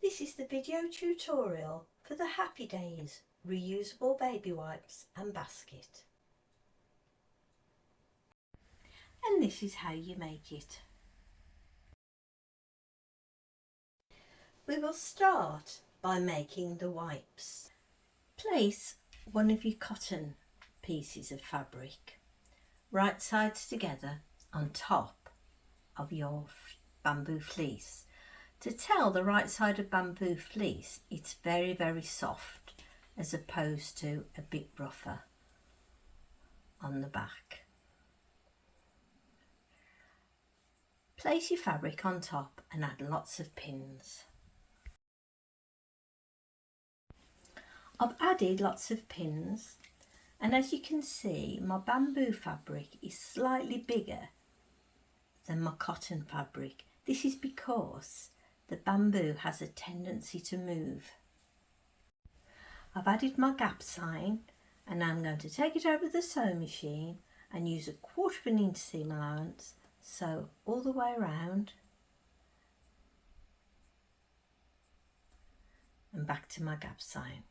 This is the video tutorial for the Happy Days reusable baby wipes and basket. And this is how you make it. We will start by making the wipes. Place one of your cotton pieces of fabric right sides together on top of your bamboo fleece. To tell the right side of bamboo fleece, it's very, very soft as opposed to a bit rougher on the back. Place your fabric on top and add lots of pins. I've added lots of pins, and as you can see, my bamboo fabric is slightly bigger than my cotton fabric. This is because the bamboo has a tendency to move. I've added my gap sign, and I'm going to take it over the sewing machine and use 1/4 inch seam allowance, sew all the way around and back to my gap sign.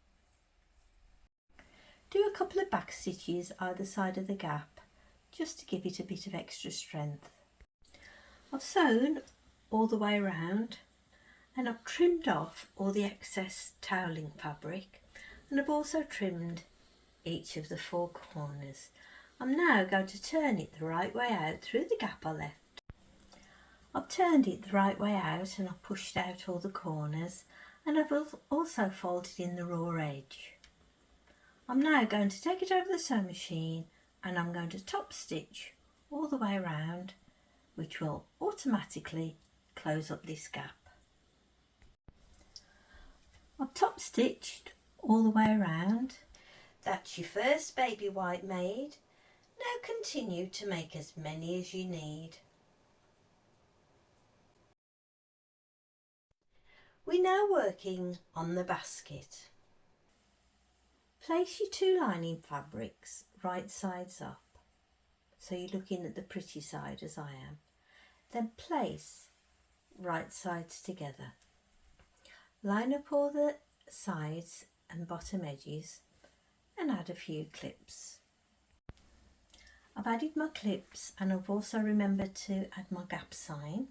Do a couple of back stitches either side of the gap just to give it a bit of extra strength. I've sewn all the way around and I've trimmed off all the excess toweling fabric, and I've also trimmed each of the 4 corners. I'm now going to turn it the right way out through the gap I left. I've turned it the right way out and I've pushed out all the corners, and I've also folded in the raw edge. I'm now going to take it over the sewing machine and I'm going to top stitch all the way around, which will automatically close up this gap. I've top stitched all the way around. That's your first baby wipe made. Now continue to make as many as you need. We're now working on the basket. Place your 2 lining fabrics right sides up, so you're looking at the pretty side as I am. Then place right sides together. Line up all the sides and bottom edges and add a few clips. I've added my clips and I've also remembered to add my gap sign.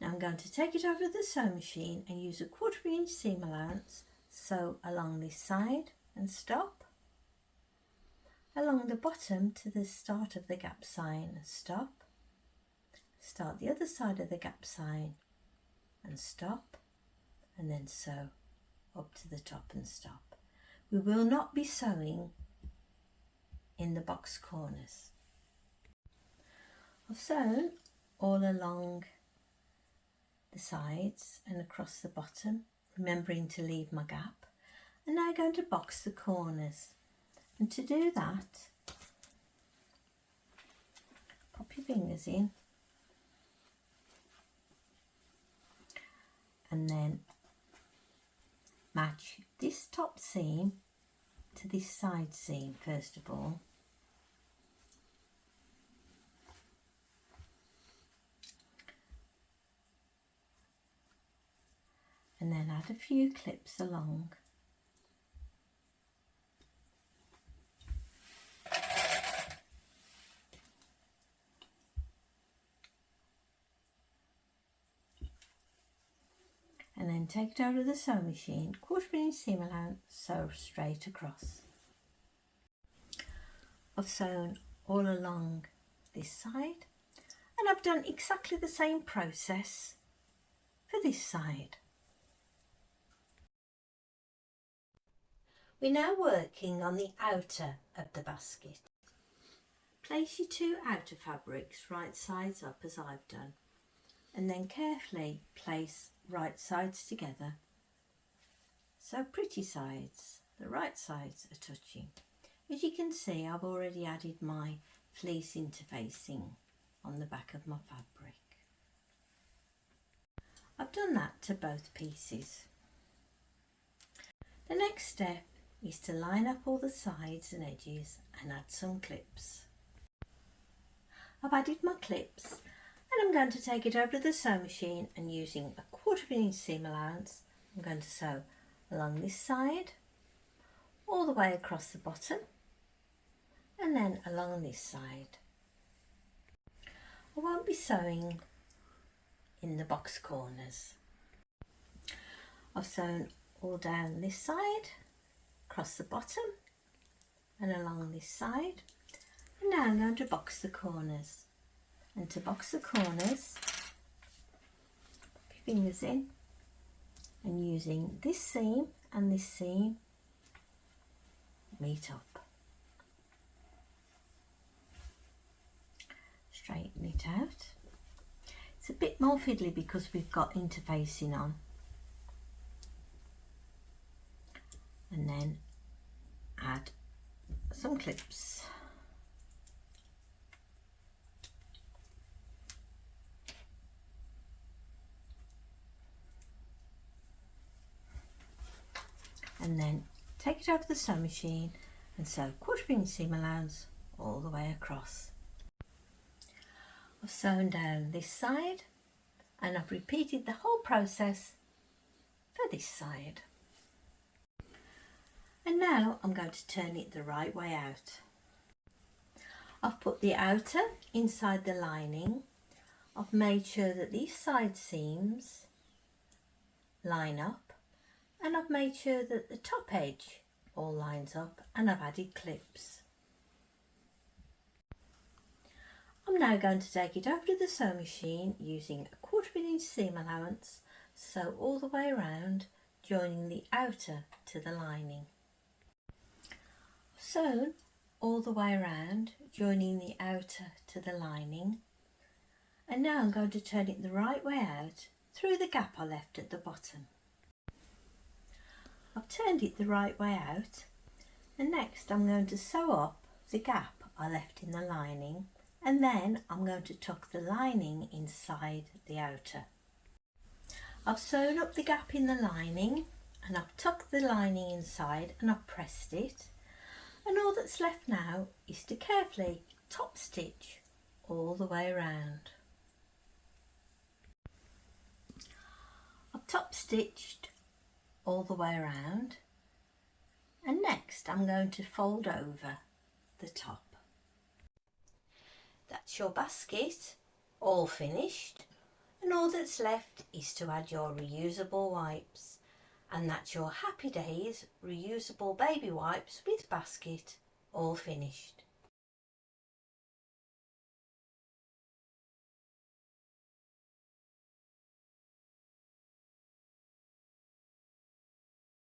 Now I'm going to take it over the sewing machine and use 1/4 inch seam allowance, sew along this side and stop, along the bottom to the start of the gap sign and stop, start the other side of the gap sign and stop, and then sew up to the top and stop. We will not be sewing in the box corners. I've sewn all along the sides and across the bottom, remembering to leave my gap. And now I'm going to box the corners, and to do that, pop your fingers in and then match this top seam to this side seam first of all. And then add a few clips along. And then take it over the sewing machine, 1/4 inch seam allowance, sew straight across. I've sewn all along this side, and I've done exactly the same process for this side. We're now working on the outer of the basket. Place your 2 outer fabrics right sides up as I've done, and then carefully place right sides together, so pretty sides, the right sides are touching. As you can see, I've already added my fleece interfacing on the back of my fabric. I've done that to both pieces. The next step is to line up all the sides and edges and add some clips. I've added my clips, and I'm going to take it over to the sewing machine and using 1/4 inch seam allowance, I'm going to sew along this side, all the way across the bottom, and then along this side. I won't be sewing in the box corners. I've sewn all down this side, across the bottom and along this side, and now I'm going to box the corners. And to box the corners, put your fingers in and using this seam and this seam meet up. Straighten it out. It's a bit more fiddly because we've got interfacing on. And then add some clips. And then take it over the sewing machine and sew 1/4 inch seam allowance all the way across. I've sewn down this side and I've repeated the whole process for this side. And now I'm going to turn it the right way out. I've put the outer inside the lining. I've made sure that these side seams line up, and I've made sure that the top edge all lines up, and I've added clips. I'm now going to take it over to the sewing machine using a 1/4 inch seam allowance, sew all the way around, joining the outer to the lining. Sewn all the way around, joining the outer to the lining, and now I'm going to turn it the right way out through the gap I left at the bottom. I've turned it the right way out, and next I'm going to sew up the gap I left in the lining, and then I'm going to tuck the lining inside the outer. I've sewn up the gap in the lining and I've tucked the lining inside and I've pressed it, and all that's left now is to carefully top stitch all the way around. I've top stitched all the way around, and next I'm going to fold over the top. That's your basket all finished, and all that's left is to add your reusable wipes, and that's your Happy Days reusable baby wipes with basket all finished.